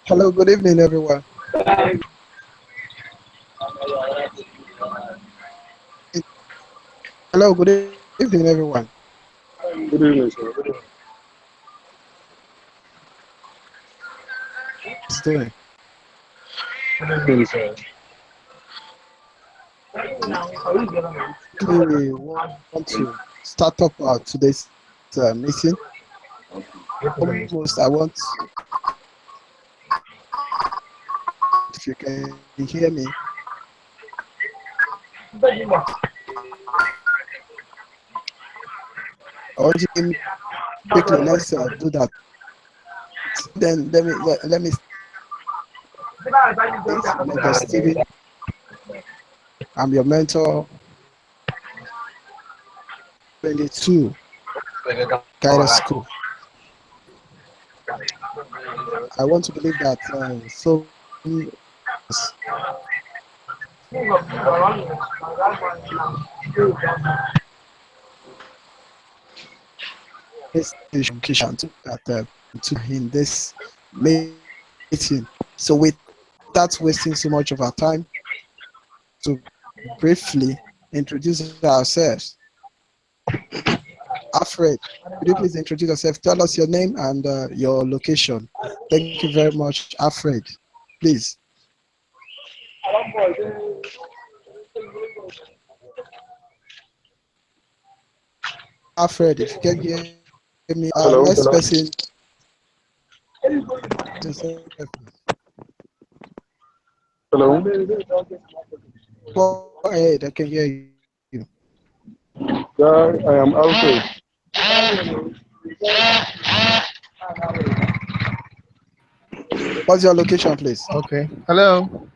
Hello, good evening, everyone. Hello, good evening, everyone. Good evening, sir. Good evening. It's doing. Good evening, sir. We want to start up today's meeting. Almost, I want, if you can hear me, I want you to hear me quickly. Let's do that. Then let me Mentor Stephen. I'm your mentor. 22 Guidance School. I want to believe that so this education to in this meeting. So without wasting so much of our time, to briefly introduce ourselves. Alfred, could you please introduce yourself? Tell us your name and your location. Thank you very much, Alfred. Please. Alfred, if you can hear me, Hello, next hello. person. Hello. Go ahead, I can hear you. Yeah, I am Alfred. What's your location, please? Okay. Hello.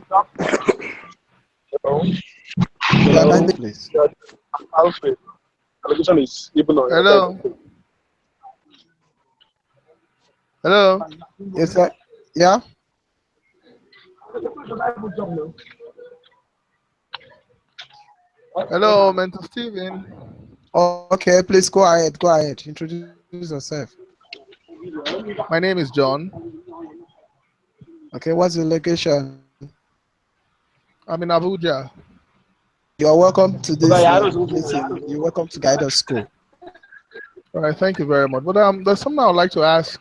Hello. Your Hello. name, please. Yeah, I'm Alfred. The location is Ibno. Hello. Hello. Is that yeah? Hello, Mentor Steven. Okay, please go ahead. Go ahead. Introduce yourself. My name is John. Okay, what's your location? I'm in Abuja. You are welcome to this meeting. You're welcome to Guidance School. All right. Thank you very much. But there's something I would like to ask.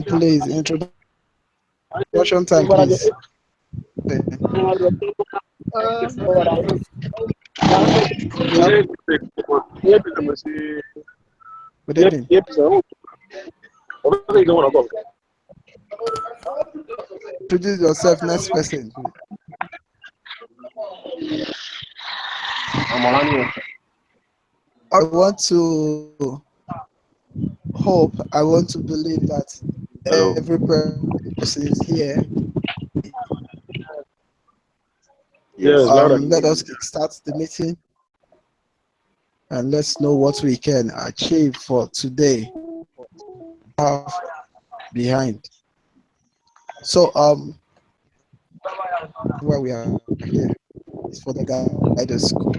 Please, introduction time, please. Yeah. Good evening. Introduce yourself, next person. I want to I want to believe that every person is here. Yes, Let us start the meeting and let's know what we can achieve for today. Behind. So where we are here is for the Guidance School.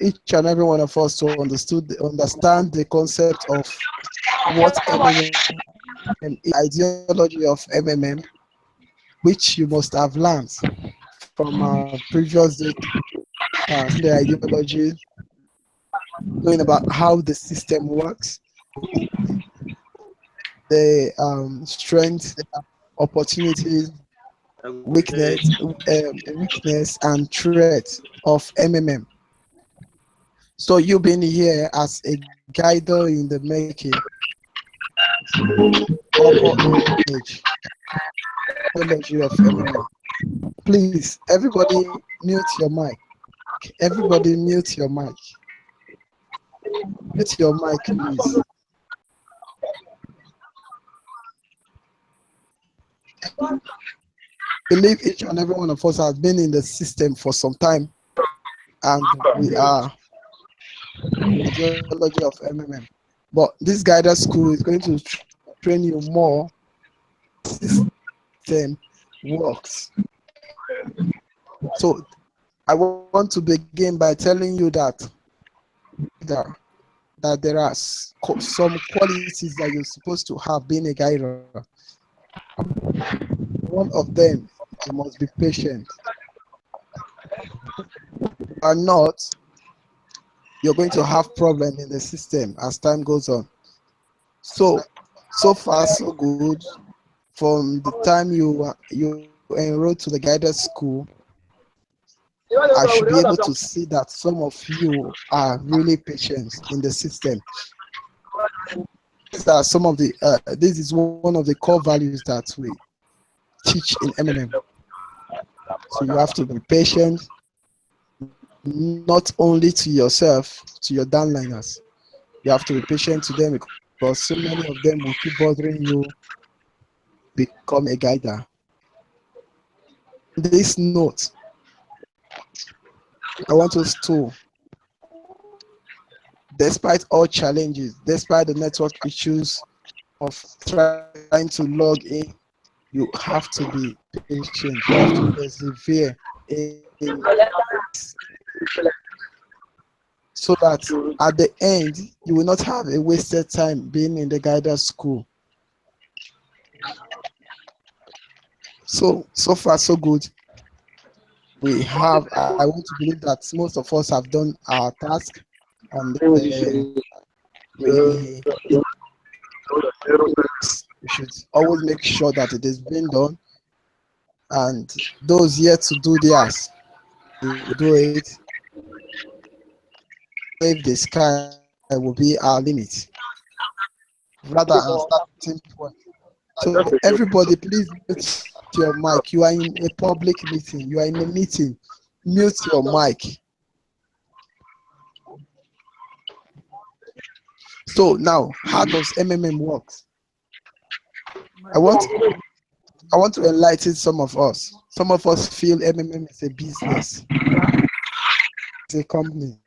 Each and every one of us to understand the concept of what MMM is, ideology of MMM, which you must have learned from previous the ideology, knowing about how the system works, the strengths, opportunities, weakness and threats of MMM. So you being here as a guider in the making, upper age, ideology of MMM. Please, everybody mute your mic. Everybody mute your mic. Mute your mic, please. I believe each and every one of us has been in the system for some time, and we are ideology of MMM. But this guided school is going to train you more. System works. So I want to begin by telling you that there are some qualities that you're supposed to have being a guider. One of them, you must be patient. Or not, you're going to have problems in the system as time goes on. So far so good. From the time you enrolled to the guided school, I should be able to see that some of you are really patient in the system. These are some of the. This is one of the core values that we teach in MMM. So you have to be patient, not only to yourself, to your downliners. You have to be patient to them because so many of them will keep bothering you. Become a guider. This note, I want us to, despite all challenges, despite the network issues of trying to log in, you have to be patient, you have to persevere so that at the end, you will not have a wasted time being in the guided school. So far so good. We have, I want to believe that most of us have done our task, and we should always make sure that it is being done, and those yet to do theirs, we do it. If the sky will be our limit, rather than starting point. So everybody, please mute your mic. You are in a public meeting. You are in a meeting. Mute your mic. So now, how does MMM work? I want to enlighten some of us. Some of us feel MMM is a business. It's a company.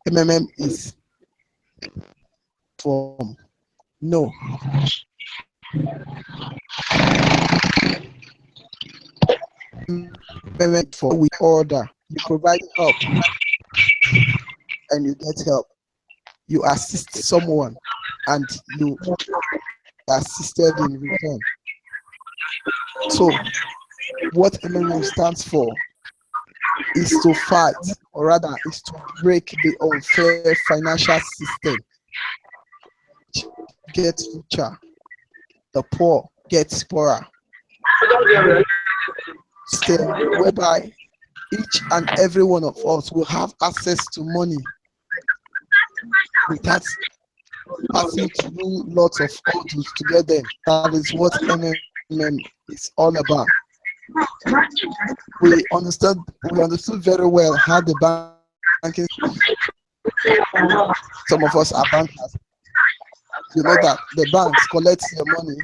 MMM is form. No. Payment for we order. You provide help and you get help. You assist someone and you are assisted in return. So what MMM stands for is to fight, or rather is to break the unfair financial system. Get richer, the poor gets poorer. System whereby each and every one of us will have access to money without passing through lots of hurdles to get them. That is what MMM is all about. We understood very well how the banking. Some of us are bankers. You know that the banks collect your money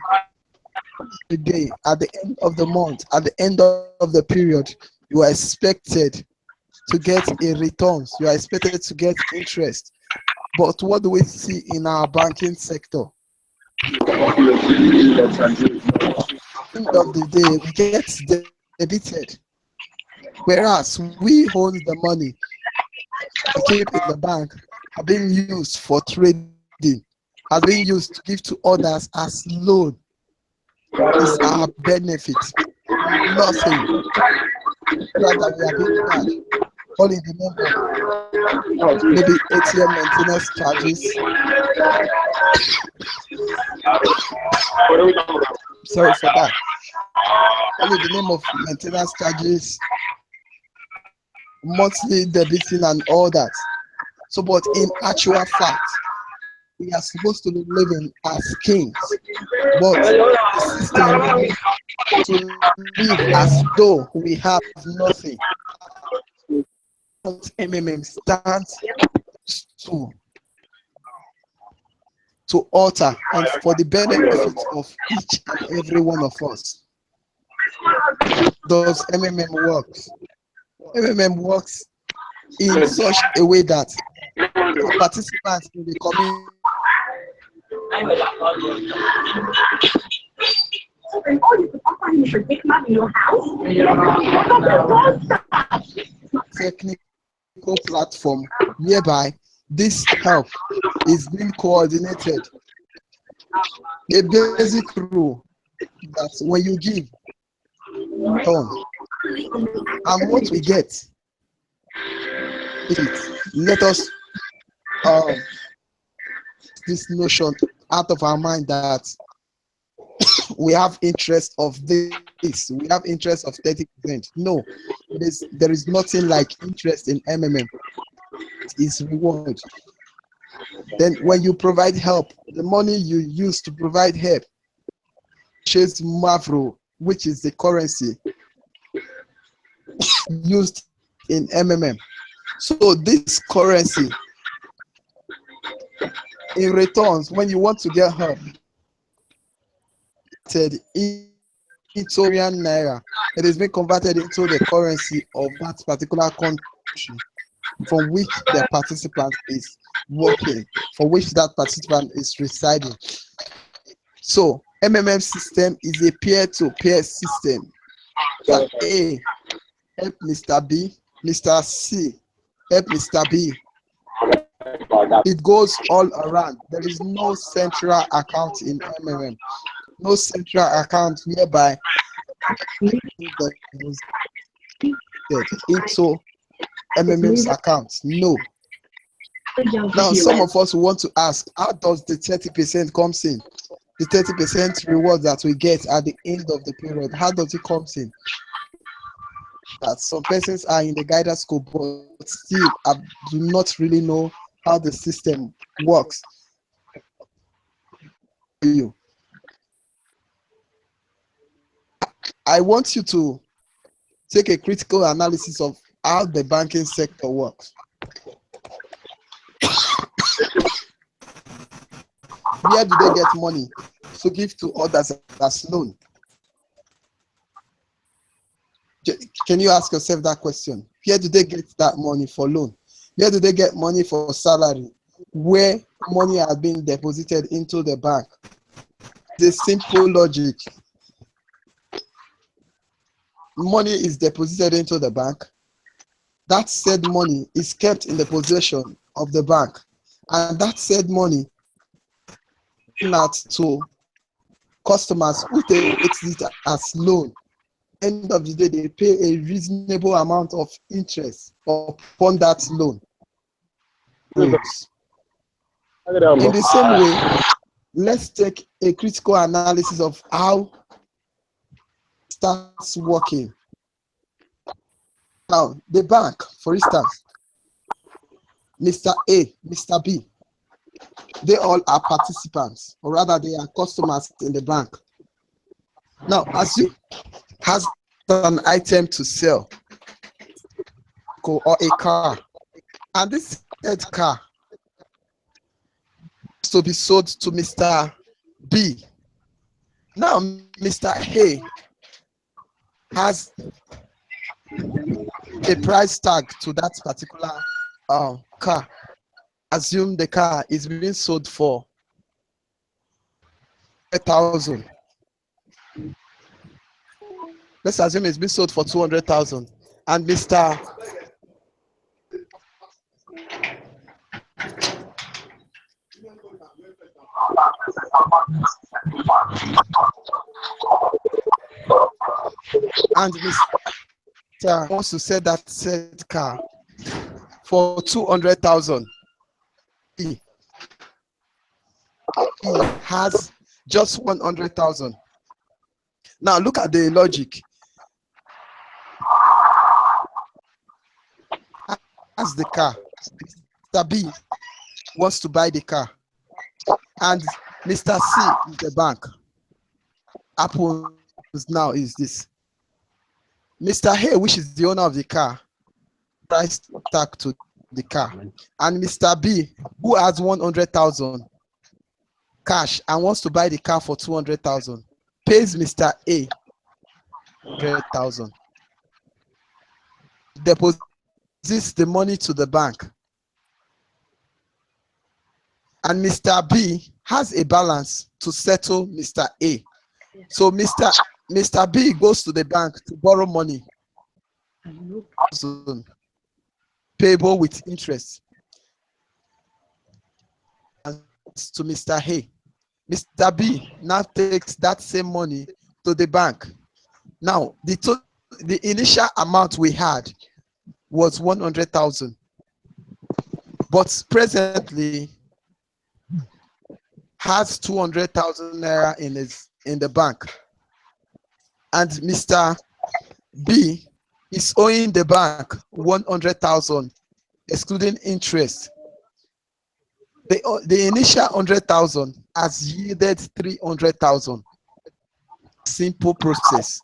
every day, at the end of the month, at the end of the period. You are expected to get a return. You are expected to get interest. But what do we see in our banking sector? At the end of the day, we get debited. Whereas we hold the money we keep in the bank are being used for trading, are being used to give to others as loan. Is our benefit. Nothing. Rather, we are being charged. All in the name of maybe ATM maintenance charges. Sorry for that. All in the name of maintenance charges, monthly debiting and all that. So, but in actual fact, we are supposed to be living as kings, but the system to live as though we have nothing. What MMM stands to alter and for the benefit of each and every one of us. Does MMM works? MMM works in such a way that the participants in the community technical platform whereby this help is being coordinated. A basic rule that when you give, turn, and what we get, let us this notion out of our mind that we have interest of this, we have interest of 30%. No, there is nothing like interest in MMM. It is reward. Then when you provide help, the money you use to provide help, Chase Mavro, which is the currency used in MMM. So this currency, in returns, when you want to get help, in Ethiopian naira, it is being converted into the currency of that particular country from which the participant is working, for which that participant is residing. So MMM system is a peer-to-peer system. That A help Mr. B, Mr. C help Mr. B. It goes all around. There is no central account in MMM. No central account whereby into MMM's account. No. Now, some of us want to ask, how does the 30% comes in? The 30% reward that we get at the end of the period, how does it come in? That some persons are in the guidance school, but still do not really know how the system works. I want you to take a critical analysis of how the banking sector works. Where do they get money to give to others as loan? Can you ask yourself that question? Where do they get that money for loan? Where do they get money for salary? Where money has been deposited into the bank? The simple logic. Money is deposited into the bank. That said money is kept in the possession of the bank. And that said money not to customers who take it as loan. End of the day, they pay a reasonable amount of interest upon that loan. In the same way, let's take a critical analysis of how it starts working. Now, the bank, for instance, Mr. A, Mr. B, they all are participants, or rather they are customers in the bank. Now, as you has an item to sell or a car, and this car is to be sold to Mr. B. Now, Mr. A has a price tag to that particular car. Assume the car is being sold for 1,000. Let's assume it's been sold for 200,000, and Mr. wants to sell that said car for 200,000. He has just 100,000. Now look at the logic. As the car, Mr. B wants to buy the car. And Mr. C is the bank. Happens now is this. Mr. A, which is the owner of the car, price tag to the car. And Mr. B, who has 100,000 cash and wants to buy the car for 200,000, pays Mr. A 100,000. Deposits the money to the bank. And Mr. B has a balance to settle Mr. A. So Mr. B goes to the bank to borrow money, payable with interest, to Mr. A. Mr. B now takes that same money to the bank. Now, the initial amount we had was 100,000, but presently has 200,000 naira in the bank, and Mr. B is owing the bank 100,000 excluding interest. The initial 100,000 has yielded 300,000. Simple process.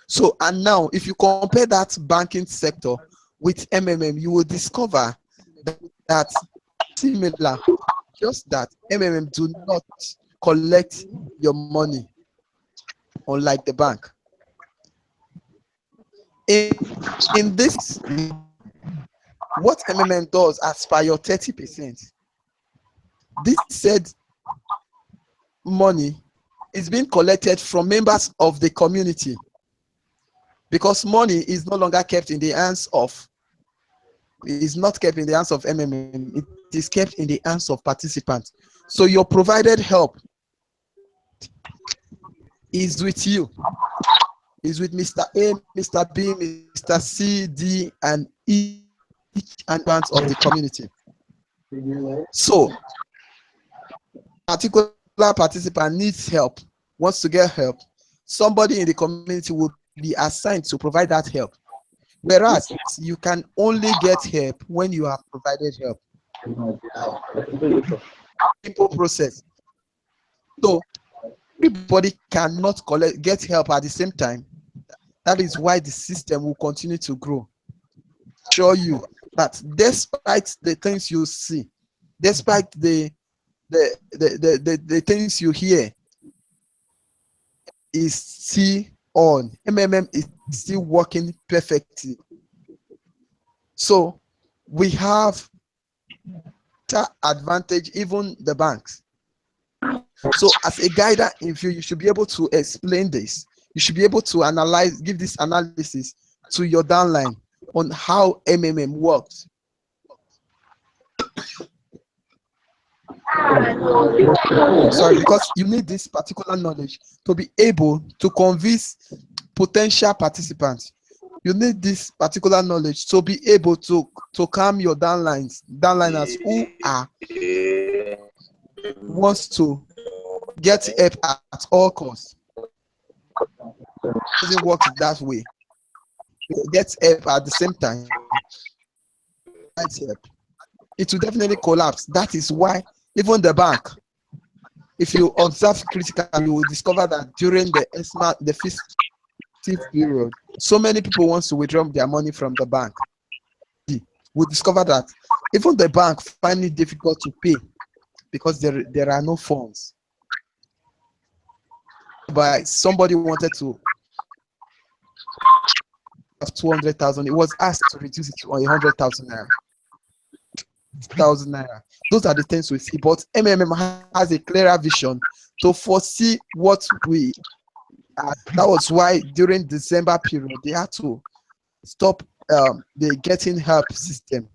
So, and now if you compare that banking sector with MMM, you will discover that similar, just that MMM do not collect your money, unlike the bank. In this, what MMM does as per your 30%, this said money is being collected from members of the community, because money is no longer kept in the hands of, it is not kept in the hands of MMM, it is kept in the hands of participants. So your provided help is with you, is with Mr. A, Mr. B, Mr. C, D, and each and parts of the community. So particular participant needs help, wants to get help, somebody in the community will be assigned to provide that help. Whereas you can only get help when you have provided help. Simple process. So everybody cannot get help at the same time. That is why the system will continue to grow. Show you that despite the things you see, despite the things you hear, is still on. MMM is still working perfectly. So we have that advantage, even the banks. So as a guider, if you should be able to explain this, you should be able to analyze, give this analysis to your downline on how MMM works. Sorry, because you need this particular knowledge to be able to convince potential participants. You need this particular knowledge to be able to calm your downliners who wants to get help at all costs. It doesn't work that way. Get help at the same time. It will definitely collapse. That is why even the bank, if you observe critically, you will discover that during the festive period, so many people want to withdraw their money from the bank. We discover that even the bank find it difficult to pay because there are no funds. But somebody wanted to have 200,000, it was asked to reduce it to 100,000 naira. 1,000 naira. Those are the things we see. But MMM has a clearer vision to foresee what we are. That was why during December period they had to stop the getting help system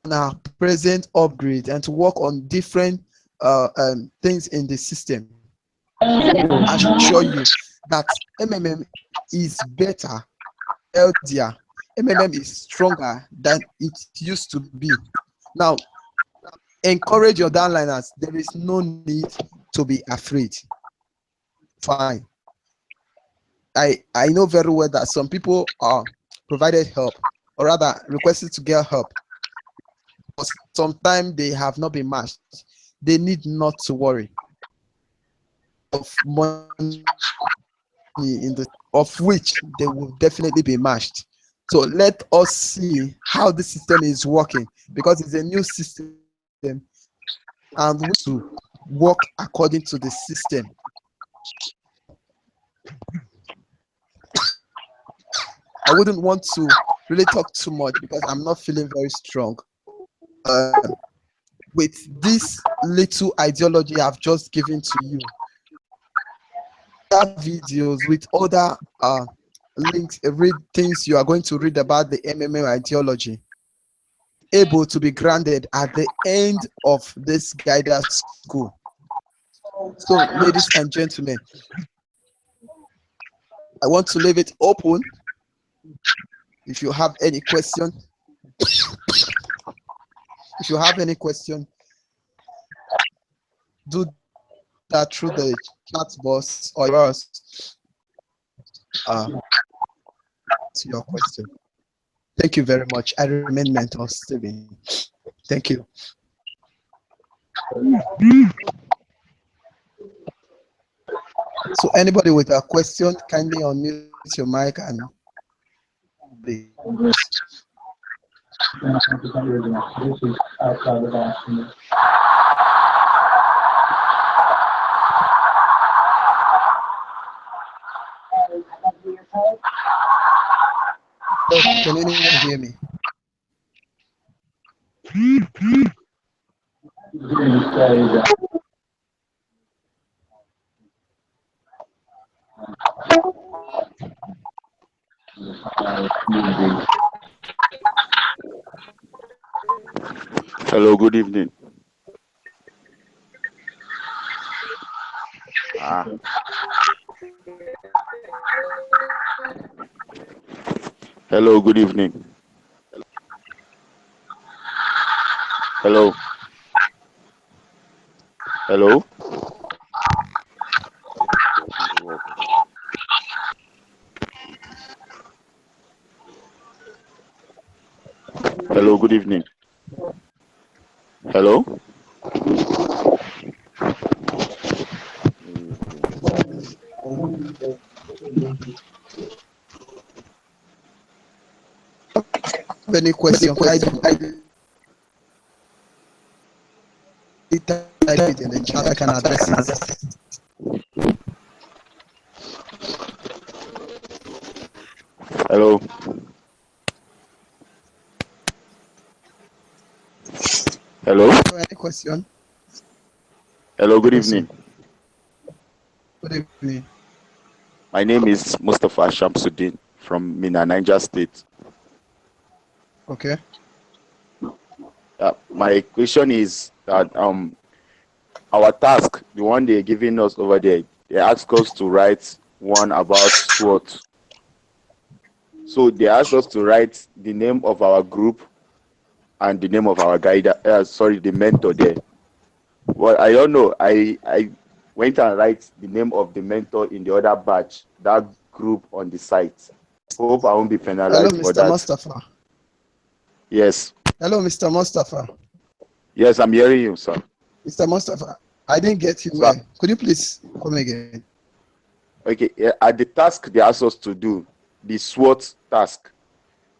on our present upgrade and to work on different things in the system. I should show you that MMM is better, healthier. MMM is stronger than it used to be. Now, encourage your downliners. There is no need to be afraid. Fine. I know very well that some people are provided help, or rather requested to get help. but sometimes they have not been matched, they need not to worry of money of which they will definitely be matched. So let us see how the system is working, because it's a new system and we to work according to the system. I wouldn't want to really talk too much because I'm not feeling very strong. With this little ideology I've just given to you, videos with other links, read things you are going to read about the MMM ideology, able to be granted at the end of this guidance school. So, ladies and gentlemen, I want to leave it open. If you have any question, do that through the chat box or us to your question. Thank you very much. I remain Mentor Steven. Thank you. So anybody with a question, kindly unmute your mic and please. Can anyone hear me? Hello, good evening. Hello, good evening. Hello. Hello. Hello, good evening. Hello. Any question? I type it in the chat. I can address it. Hello. Hello. Any question? Hello, good evening. Good evening. My name is Mustafa Shamsuddin from Mina, Niger State. Okay. My question is that our task, the one they're giving us over there, they ask us to write one about SWOT. So they asked us to write the name of our group and the name of our guide, the mentor there. Well, I don't know. I went and write the name of the mentor in the other batch, that group on the site. Hope I won't be penalized. Hello, for Mr. that. Mustafa. Yes. Hello, Mr. Mustafa. Yes, I'm hearing you, sir. Mr. Mustafa, I didn't get you Sir. well. Could you please come again? Okay, at the task they asked us to do, the SWOT task,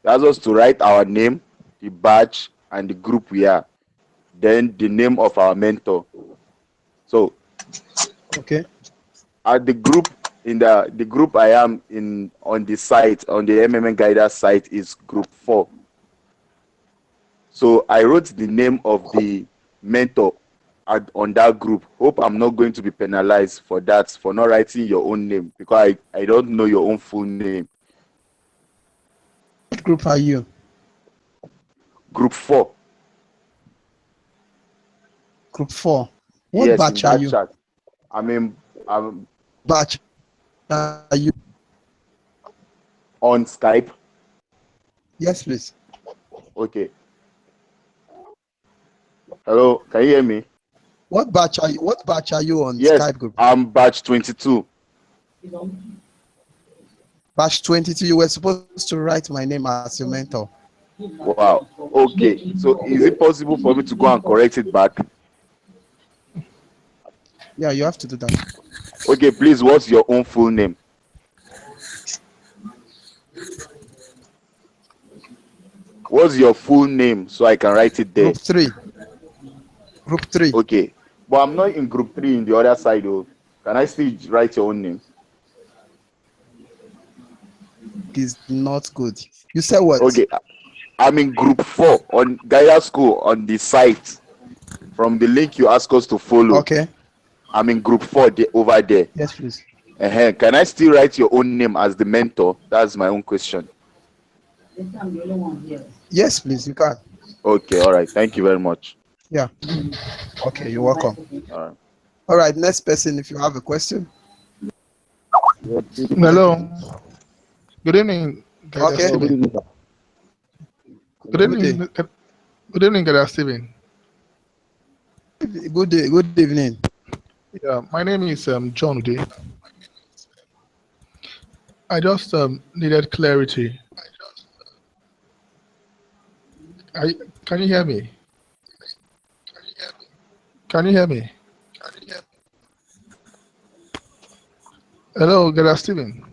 they asked us to write our name, the badge, and the group we are, then the name of our mentor. So, okay, at the group the group I am in on the site, on the MMM Guider site, is group 4. So I wrote the name of the mentor on that group. Hope I'm not going to be penalized for that, for not writing your own name, because I don't know your own full name. What group are you? Group 4. Group 4. What Yes, batch in are that you? chat. I'm Batch are you? on Skype. Yes, please. Okay. Hello, can you hear me? What batch are you? What batch are you on Yes, Skype group? I'm batch 22. Batch 22. You were supposed to write my name as your mentor. Wow. Okay. So is it possible for me to go and correct it back? Yeah, you have to do that. Okay, please, what's your own full name? What's your full name so I can write it there? Group 3. Group 3 Okay. But I'm not in group 3 in the other side though. Can I still write your own name? is not good. You said what? Okay. I'm in group 4 on Gaia School on the site from the link you ask us to follow. Okay. I'm in group 4 over there. Yes, please. Can I still write your own name as the mentor? That's my own question. Yes, please, you can. Okay, all right. Thank you very much. Yeah. Okay, you're welcome. All right. All right, next person, if you have a question. Hello. Good evening. Okay. Stephen. Good evening. Good evening, Stephen. Good day. Good evening. Yeah, my name is John Ude. I just needed clarity. Can you hear me? Can you hear me? Hello, good Stephen.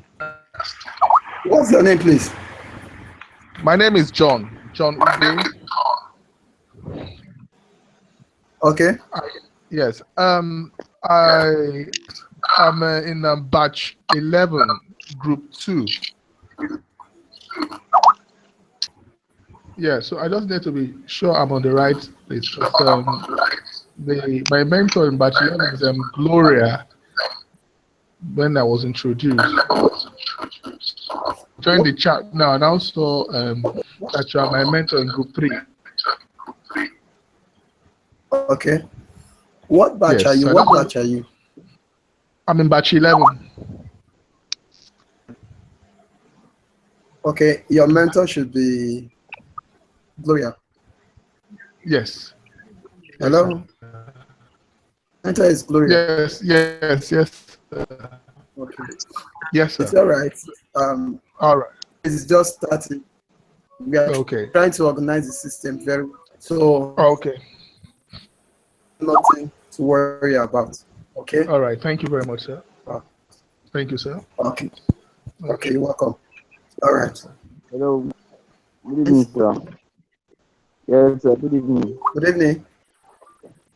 What's your name, please? My name is John Ude. Okay. Yes. I am in batch 11, group 2. Yeah, so I just need to be sure I'm on the right place. My mentor in batch 11 is Gloria. When I was introduced, join the chat now, and also that you are my mentor in group 3. Okay. What batch are you? So What batch are you? I'm in batch 11. Okay, your mentor should be Gloria. Yes. Hello. Mentor is Gloria. Yes. Okay. Yes, sir. It's all right. All right. It's just starting. We are trying to organize the system very well. So okay. Nothing to worry about. Okay. All right. Thank you very much, sir. Thank you, sir. Okay. Okay, you're welcome. All right. Hello. Good evening, sir. Yes, sir. Good evening. Good evening.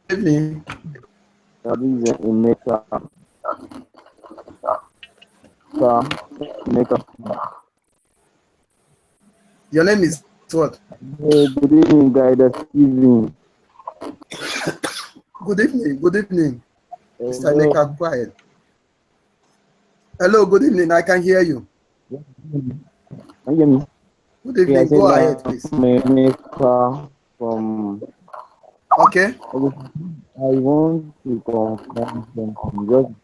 Good evening. This is Emeka. Sir, Emeka. Your name is what? Good evening, guys. Stephen. Good evening. Good evening. Mr. Emeka, go ahead. Hello, good evening. I can hear you. Can you hear me? Good evening. Go ahead, please. Emeka from. Okay. I want to confirm something.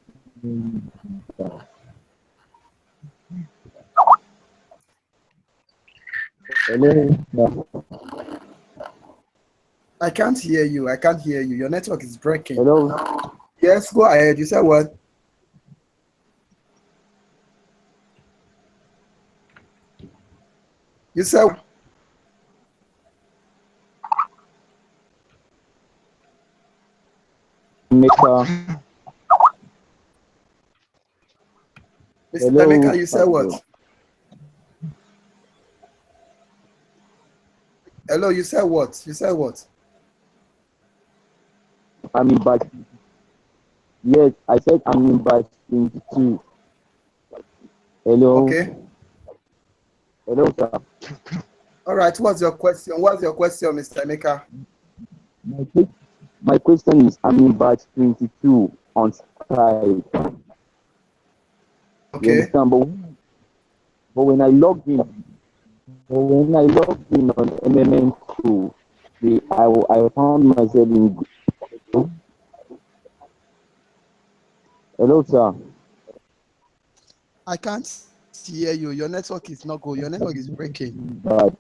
Hello. I can't hear you. I can't hear you. Your network is breaking. Hello. Yes, go ahead. You said what? You said. Emeka. Mr. Emeka, you said what? Hello, you said what? You said what? I'm in batch. Yes, I said I'm in batch 22. Hello. Okay. Hello, sir. All right. What's your question? What's your question, Mr. Emeka? My question is, I'm in batch 22 on Skype. Okay. You understand? But when I logged in on MMN2, I found myself in. Hello, sir. I can't hear you. Your network is not good. Your network is breaking. But,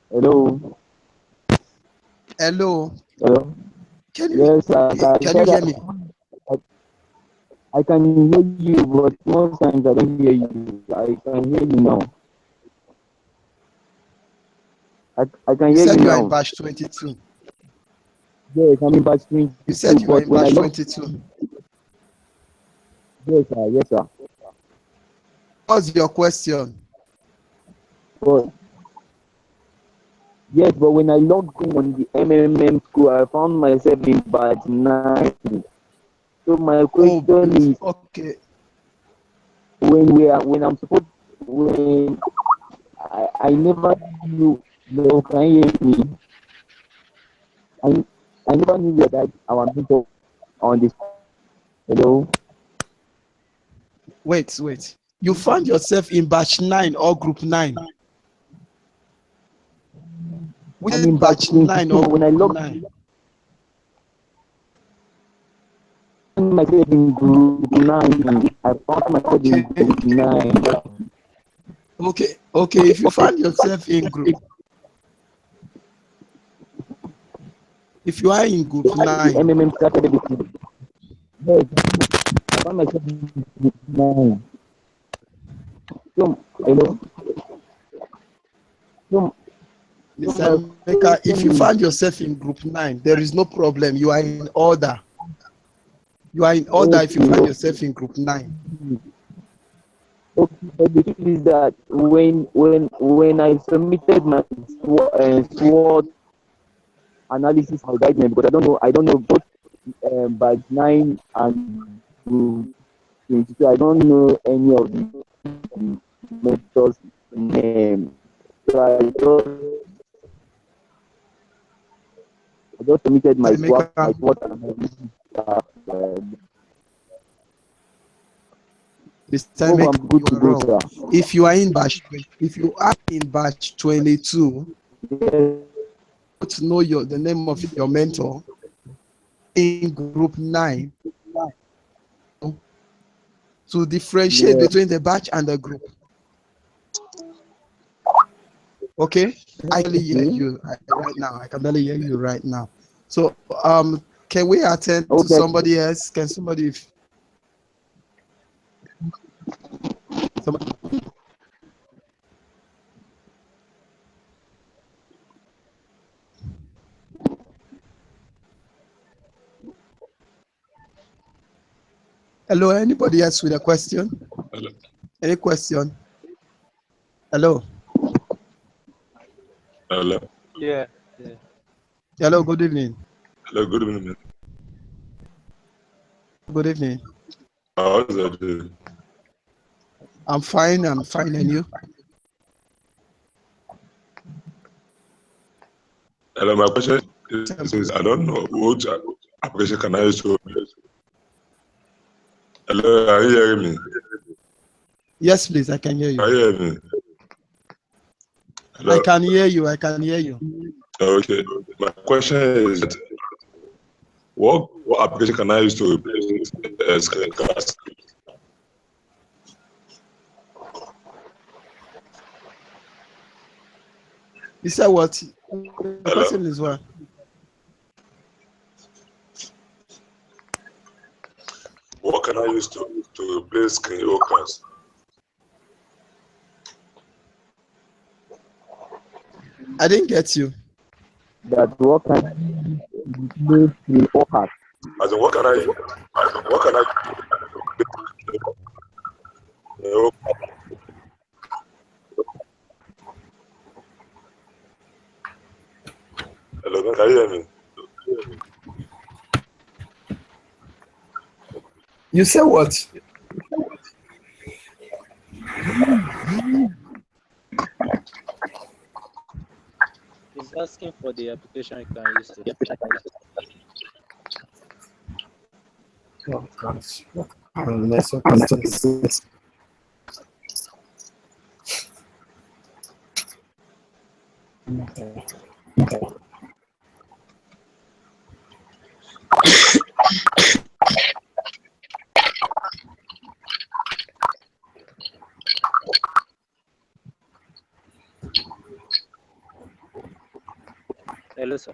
Hello. Hello. Hello. Can you? Yes, can you hear me? I can hear you, but most times I don't hear you. I can hear you now. I can You hear said you you are in now. batch 22. Yes, I'm in batch You said 22, you are but in when I batch log, 22. yes, sir, yes, sir. What's your question? But yes, but when I logged in on the MMM school, I found myself in batch 9. So my Oh, question is, okay. when I'm supposed, when I never knew, no, can you hear me? I, I never knew that our mentor on this. Hello? Wait. You found yourself in batch 9 or group 9? Which I'm is in batch batch 9 22, or but when I group logged 9? myself in group 9, I found myself in Okay. group 9. Okay. If you find yourself in group, if you are in group The 9, MMM started everything. Yes, I found myself in group 9. So, hello? So, my Mr. Emeka, if you question is, find yourself in group 9, there is no problem. You are in order. You are in order if you find okay, yourself in group 9. okay, but the thing is that when I submitted my SWOT analysis for guidance, because I don't know both batch 9 and group 22. I don't know any of the mentors' name. So I just submitted my Mr. Emeka, SWOT analysis. Uh, Mr. hope I'm Emeka, good you to are go, wrong. sir. If you are in batch 22, Yes, to know the name of your mentor in group 9 to differentiate yes. between the batch and the group. Okay, I can barely hear Okay. you right now. I can barely hear you right now. So, can we attend to Okay. somebody else? Can somebody? Somebody hello, anybody else with a question? Hello. Any question? Hello. Hello. Yeah. Hello, good evening. Hello. Good evening. Good evening. How is that doing? I'm fine, and you? Hello. My question is I don't know which application can I use to. Hello. Are you hearing me? Yes, please, I can hear you. Can you hear me? I Hello. can hear you. I can hear you. Okay. My question is that what application can I use to replace screencast? You said what? The Hello. question is what? What can I use to replace screencast? I didn't get you. That what can replace the focus. As in, what can I? Hello. Can you hear me? You said what? He's asking for the application you can use to. Oh, gosh. Unless what is this? Hello, sir.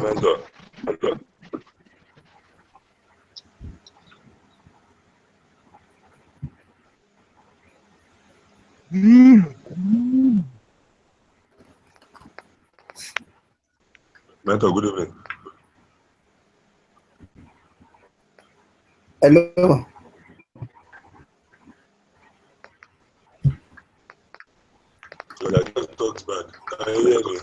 mentor. Mentor, good evening. Hello. So I just talked bad. Can you hear me?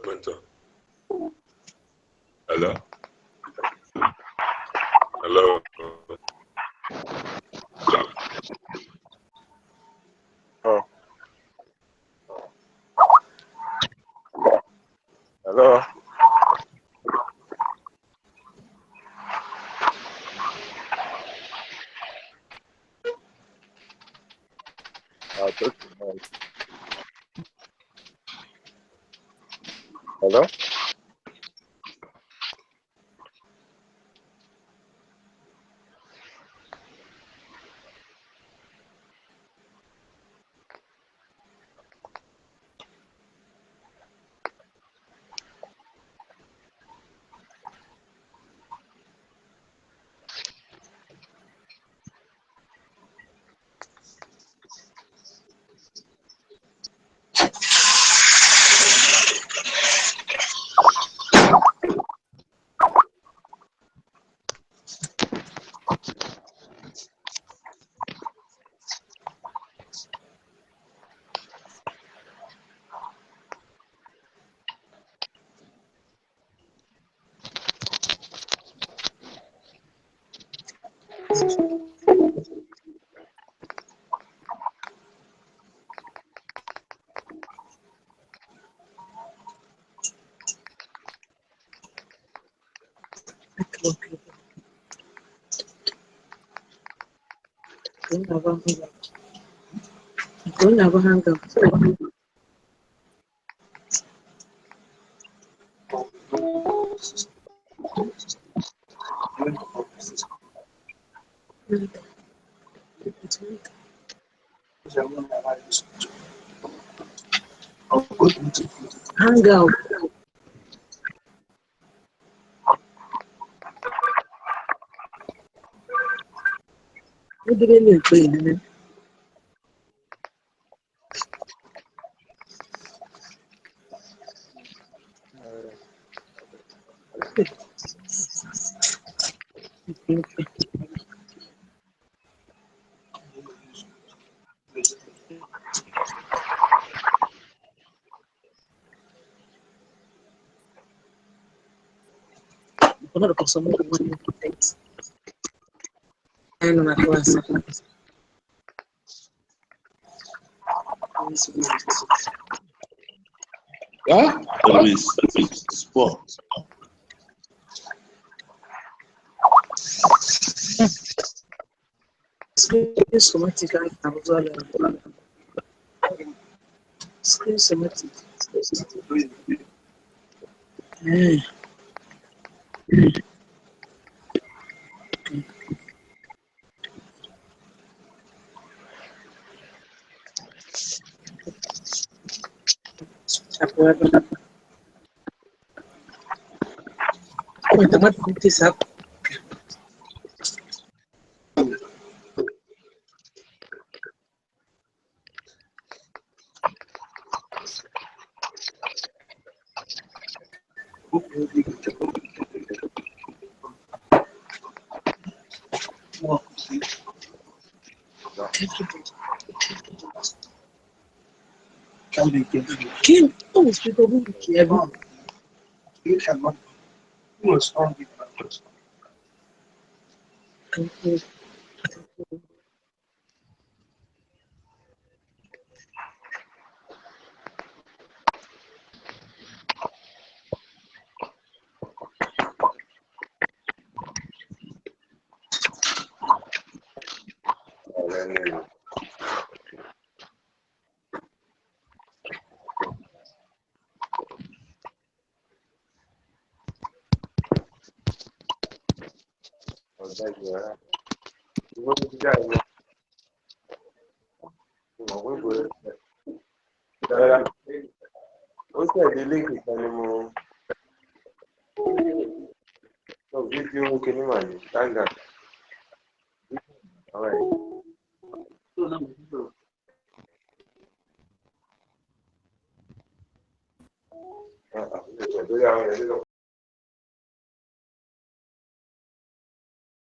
Mentor. Hello? Hello? Oh. Hello. Hello. Hang out. What did they play? Una cosa muy buena. En una clase. Luis, sport. Somatic Selected. Kim, oh, people who care. Ó tẹ̀lé líǹkì kan ni mo sọ fídíò kìíní mà ní tanga. All right.